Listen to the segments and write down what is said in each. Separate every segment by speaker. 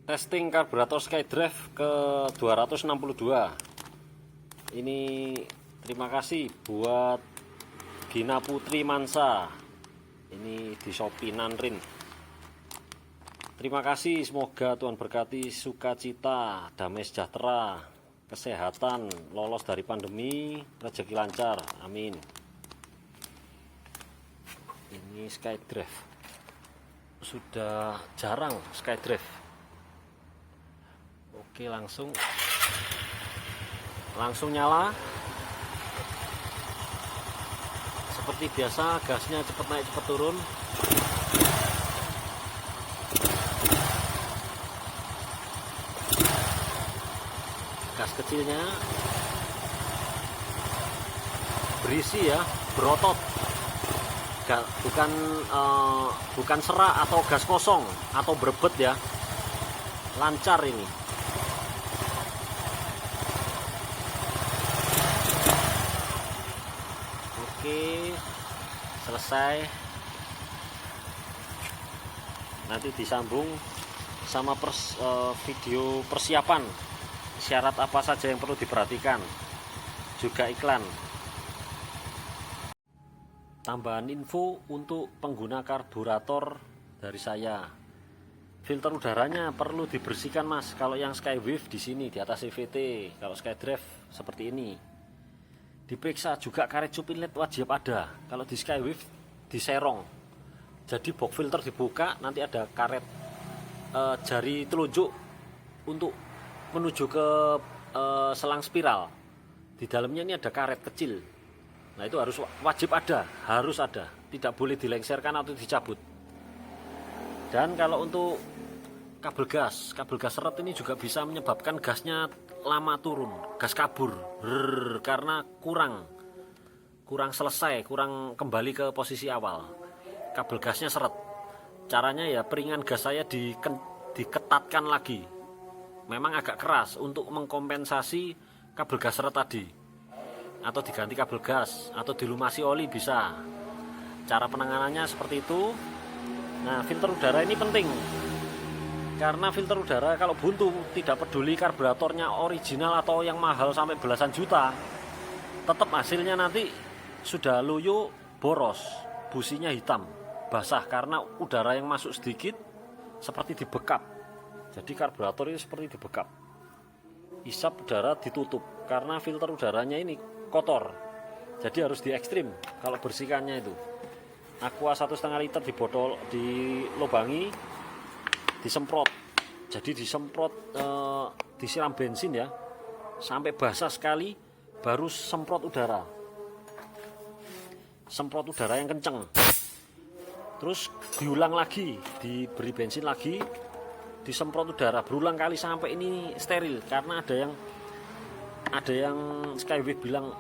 Speaker 1: Testing karburator SkyDrive ke 262. Ini terima kasih buat Gina Putri Mansa. Ini di Shopee Nanrin. Terima kasih, semoga Tuhan berkati sukacita, damai sejahtera, kesehatan, lolos dari pandemi, rezeki lancar. Amin. Ini SkyDrive. Sudah jarang SkyDrive. Oke, langsung nyala. Seperti biasa, gasnya cepat naik cepat turun. Gas kecilnya berisi ya, berotot. Bukan serak atau gas kosong atau berebet ya, lancar ini. Oke, selesai. Nanti disambung sama video persiapan, syarat apa saja yang perlu diperhatikan, juga iklan. Tambahan info untuk pengguna karburator dari saya. Filter udaranya perlu dibersihkan, Mas. Kalau yang Skywave di sini di atas CVT, kalau SkyDrive seperti ini. Diperiksa juga karet cup inlet wajib ada. Kalau di Skywave diserong. Jadi box filter dibuka, nanti ada karet jari telunjuk untuk menuju ke selang spiral. Di dalamnya ini ada karet kecil. Nah, itu harus wajib ada, harus ada. Tidak boleh dilengserkan atau dicabut. Dan kalau untuk kabel gas seret ini juga bisa menyebabkan gasnya lama turun, gas kabur, karena kurang selesai, kurang kembali ke posisi awal. Kabel gasnya seret. Caranya ya, piringan gas saya diketatkan lagi. Memang agak keras untuk mengkompensasi kabel gas seret tadi. Atau diganti kabel gas, atau dilumasi oli bisa. Cara penanganannya seperti itu. Nah, filter udara ini penting. Karena filter udara kalau buntu, tidak peduli karburatornya original atau yang mahal sampai belasan juta, tetap hasilnya nanti sudah loyo, boros, businya hitam, basah karena udara yang masuk sedikit seperti dibekap. Jadi karburator ini seperti dibekap. Isap udara ditutup karena filter udaranya ini kotor. Jadi harus di ekstrim kalau bersihkannya itu. Aqua 1,5 liter di botol, dilubangi, disemprot. Jadi disemprot, disiram bensin ya, sampai basah sekali, baru semprot udara. Semprot udara yang kenceng. Terus diulang lagi, diberi bensin lagi, disemprot udara berulang kali sampai ini steril. Karena ada yang Skywave bilang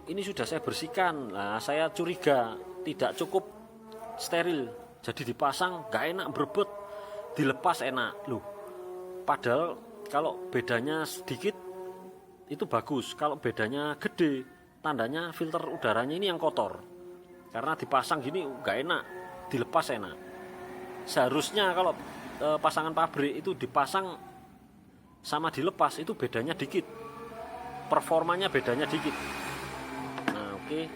Speaker 1: ini sudah saya bersihkan. Nah, saya curiga tidak cukup steril. Jadi dipasang gak enak, berebut. Dilepas enak loh. Padahal kalau bedanya sedikit itu bagus. Kalau bedanya gede, tandanya filter udaranya ini yang kotor. Karena dipasang gini gak enak, dilepas enak. Seharusnya kalau pasangan pabrik itu dipasang sama dilepas itu bedanya dikit. Performanya bedanya dikit. Nah, oke.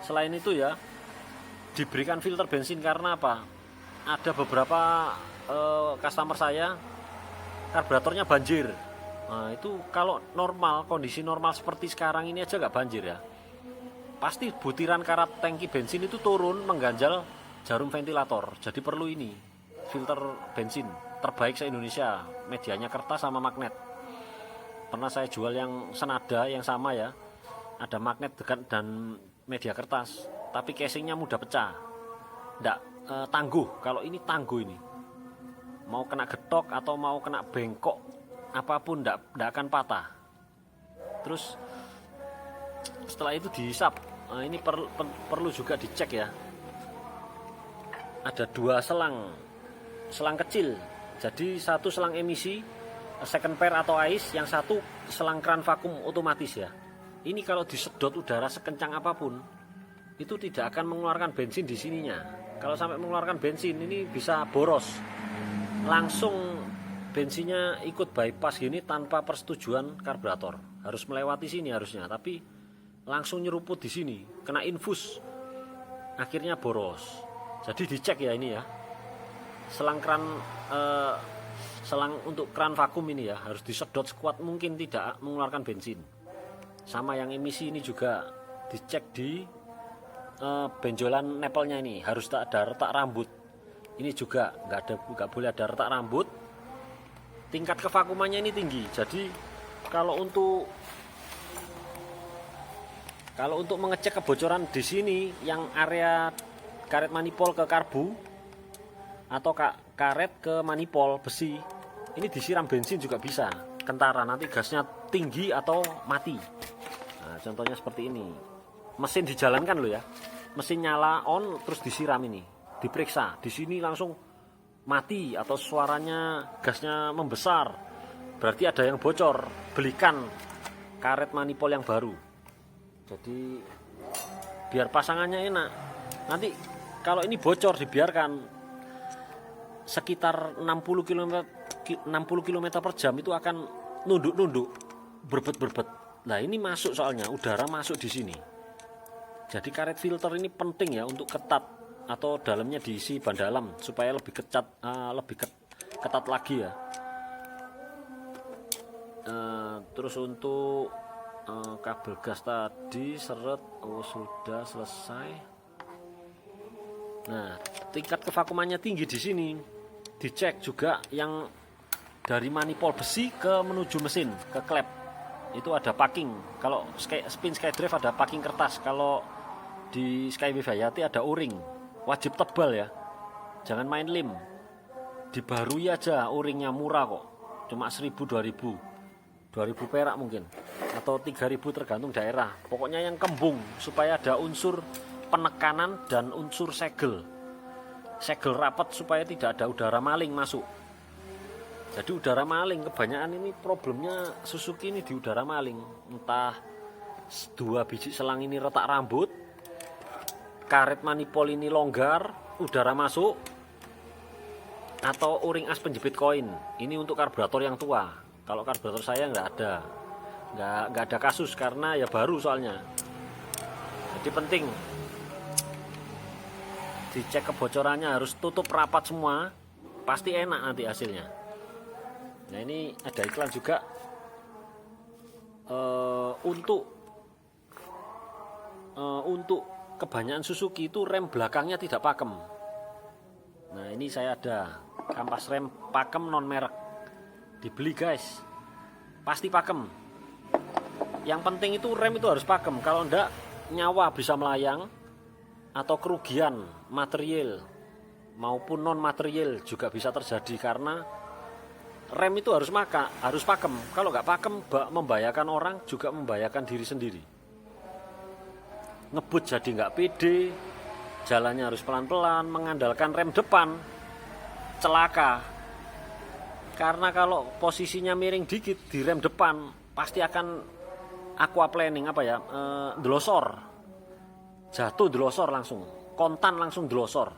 Speaker 1: Selain itu ya, diberikan filter bensin karena apa? Ada beberapa customer saya karburatornya banjir. Nah, itu kalau normal, kondisi normal seperti sekarang ini aja nggak banjir ya, pasti butiran karat tangki bensin itu turun mengganjal jarum ventilator. Jadi perlu ini filter bensin terbaik se-Indonesia, medianya kertas sama magnet. Pernah saya jual yang senada yang sama ya, ada magnet dan media kertas, tapi casingnya mudah pecah, nggak tangguh. Kalau ini tangguh, ini mau kena getok atau mau kena bengkok apapun nggak akan patah. Terus setelah itu dihisap. Nah, ini perlu juga dicek ya, ada 2 selang kecil. Jadi satu selang emisi second pair atau ice, yang satu selang keran vakum otomatis ya. Ini kalau disedot udara sekencang apapun itu tidak akan mengeluarkan bensin di sininya. Kalau sampai mengeluarkan bensin ini bisa boros, langsung bensinnya ikut bypass gini tanpa persetujuan karburator. Harus melewati sini harusnya, tapi langsung nyeruput di sini, kena infus, akhirnya boros. Jadi dicek ya ini ya, selang untuk keran vakum ini ya harus disedot sekuat mungkin, tidak mengeluarkan bensin. Sama yang emisi ini juga dicek di benjolan nepelnya ini, harus tak ada retak rambut. Ini juga nggak boleh ada retak rambut. Tingkat kevakumannya ini tinggi. Jadi kalau untuk mengecek kebocoran di sini, yang area karet manipol ke karbu atau karet ke manipol besi, ini disiram bensin juga bisa, kentara, nanti gasnya tinggi atau mati. Nah, contohnya seperti ini. Mesin dijalankan loh ya, mesin nyala on terus disiram ini, diperiksa di sini langsung mati atau suaranya gasnya membesar, berarti ada yang bocor. Belikan karet manipol yang baru. Jadi biar pasangannya enak. Nanti kalau ini bocor dibiarkan sekitar 60 km per jam itu akan nunduk-nunduk, berbet-berbet. Nah, ini masuk, soalnya udara masuk di sini. Jadi karet filter ini penting ya untuk ketat, atau dalamnya diisi ban dalam supaya lebih ketat lagi ya. Terus untuk kabel gas tadi seret, sudah selesai. Nah, tingkat kevakumannya tinggi di sini. Dicek juga yang dari manipol besi ke menuju mesin ke klep itu ada packing. Kalau spin SkyDrive ada packing kertas, kalau di Skywave Hayati ada o-ring. Wajib tebal ya, jangan main lem. Dibarui aja o-ringnya, murah kok, cuma 1000-2000 perak mungkin, atau 3000 tergantung daerah. Pokoknya yang kembung supaya ada unsur penekanan dan unsur segel rapat supaya tidak ada udara maling masuk. Jadi udara maling kebanyakan ini problemnya Suzuki ini di udara maling. Entah 2 biji selang ini retak rambut, karet manipol ini longgar, udara masuk, atau o-ring as penjepit koin. Ini untuk karburator yang tua. Kalau karburator saya nggak ada kasus karena ya baru soalnya. Jadi penting dicek kebocorannya, harus tutup rapat semua, pasti enak nanti hasilnya. Nah, ini ada iklan juga untuk kebanyakan Suzuki itu rem belakangnya tidak pakem. Nah, ini saya ada kampas rem pakem non merek, dibeli guys, pasti pakem. Yang penting itu rem itu harus pakem, kalau enggak nyawa bisa melayang atau kerugian material maupun non material juga bisa terjadi karena rem itu harus pakem. Kalau nggak pakem membahayakan orang, juga membahayakan diri sendiri. Ngebut jadi nggak pede, jalannya harus pelan-pelan, mengandalkan rem depan, celaka. Karena kalau posisinya miring dikit di rem depan, pasti akan aquaplaning, delosor, jatuh delosor langsung, kontan langsung delosor.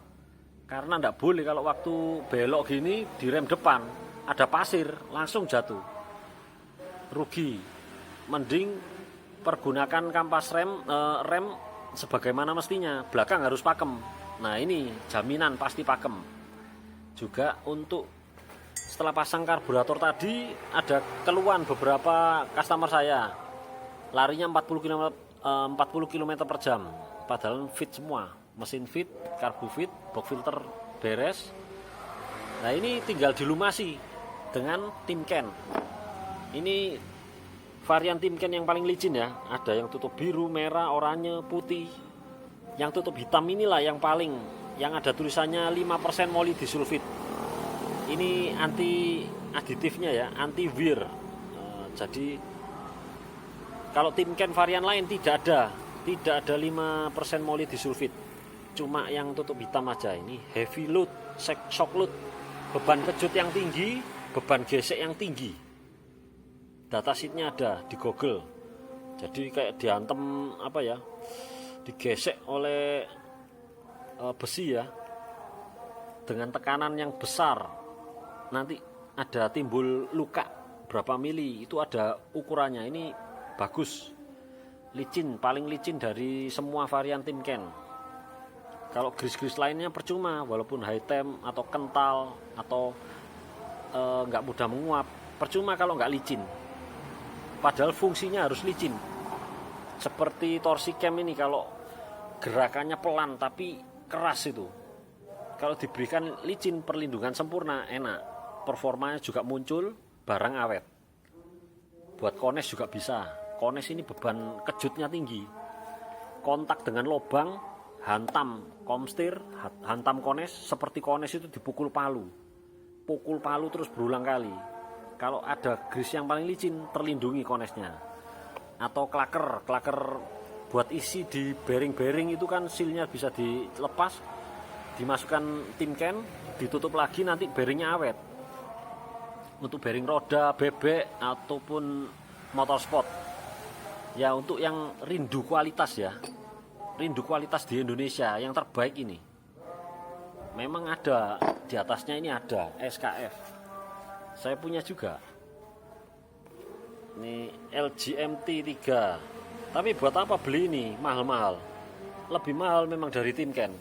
Speaker 1: Karena nggak boleh kalau waktu belok gini di rem depan ada pasir langsung jatuh, rugi. Mending pergunakan kampas rem sebagaimana mestinya, belakang harus pakem. Nah, ini jaminan pasti pakem. Juga untuk setelah pasang karburator tadi ada keluhan beberapa customer saya, larinya 40 km per jam, padahal fit semua, mesin fit, karbu fit, box filter beres. Nah, ini tinggal dilumasi dengan Timken. Ini varian Timken yang paling licin ya, ada yang tutup biru, merah, oranye, putih. Yang tutup hitam inilah yang ada tulisannya 5% molybdisulfit. Ini anti aditifnya ya, anti wear. Jadi kalau Timken varian lain tidak ada 5% molybdisulfit. Cuma yang tutup hitam aja. Ini heavy load, shock load, beban kejut yang tinggi, beban gesek yang tinggi. Datasheetnya ada di Google. Jadi kayak diantem digesek oleh besi ya, dengan tekanan yang besar. Nanti ada timbul luka berapa mili, itu ada ukurannya. Ini bagus, licin, paling licin dari semua varian Timken. Kalau gris-gris lainnya percuma, walaupun high temp atau kental atau nggak mudah menguap, percuma kalau nggak licin. Padahal fungsinya harus licin. Seperti torsi cam ini, kalau gerakannya pelan tapi keras itu, kalau diberikan licin, perlindungan sempurna, enak, performanya juga muncul, barang awet. Buat kones juga bisa. Kones ini beban kejutnya tinggi, kontak dengan lubang, hantam komstir, hantam kones, seperti kones itu dipukul palu, pukul palu terus berulang kali. Kalau ada gris yang paling licin, terlindungi konesnya. Atau klaker buat isi di bearing-bearing itu kan sealnya bisa dilepas, dimasukkan Timken, ditutup lagi, nanti bearingnya awet. Untuk bearing roda, bebek ataupun motorsport ya, untuk yang rindu kualitas ya, rindu kualitas di Indonesia yang terbaik ini, memang ada di atasnya ini ada SKF. Saya punya juga ini LGMT 3, tapi buat apa beli ini mahal-mahal, lebih mahal memang dari Timken,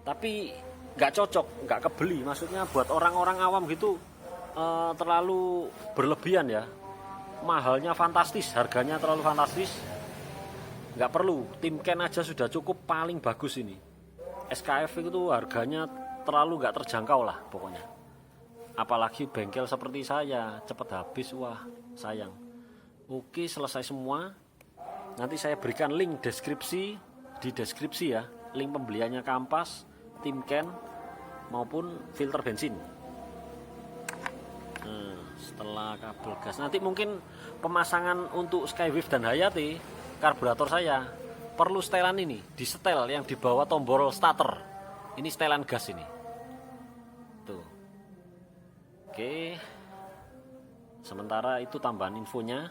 Speaker 1: tapi nggak cocok, nggak kebeli. Maksudnya buat orang-orang awam gitu terlalu berlebihan ya, mahalnya fantastis, harganya terlalu fantastis, nggak perlu. Timken aja sudah cukup, paling bagus ini. SKF itu harganya terlalu nggak terjangkau lah pokoknya, apalagi bengkel seperti saya, cepat habis, wah sayang. Oke, selesai semua. Nanti saya berikan link deskripsi, di deskripsi ya, link pembeliannya kampas, Timken maupun filter bensin. Setelah kabel gas, nanti mungkin pemasangan untuk Skywave dan Hayati karburator saya perlu setelan ini, di setel yang di bawah tombol starter. Ini setelan gas ini. Tuh. Oke. Sementara itu tambahan infonya.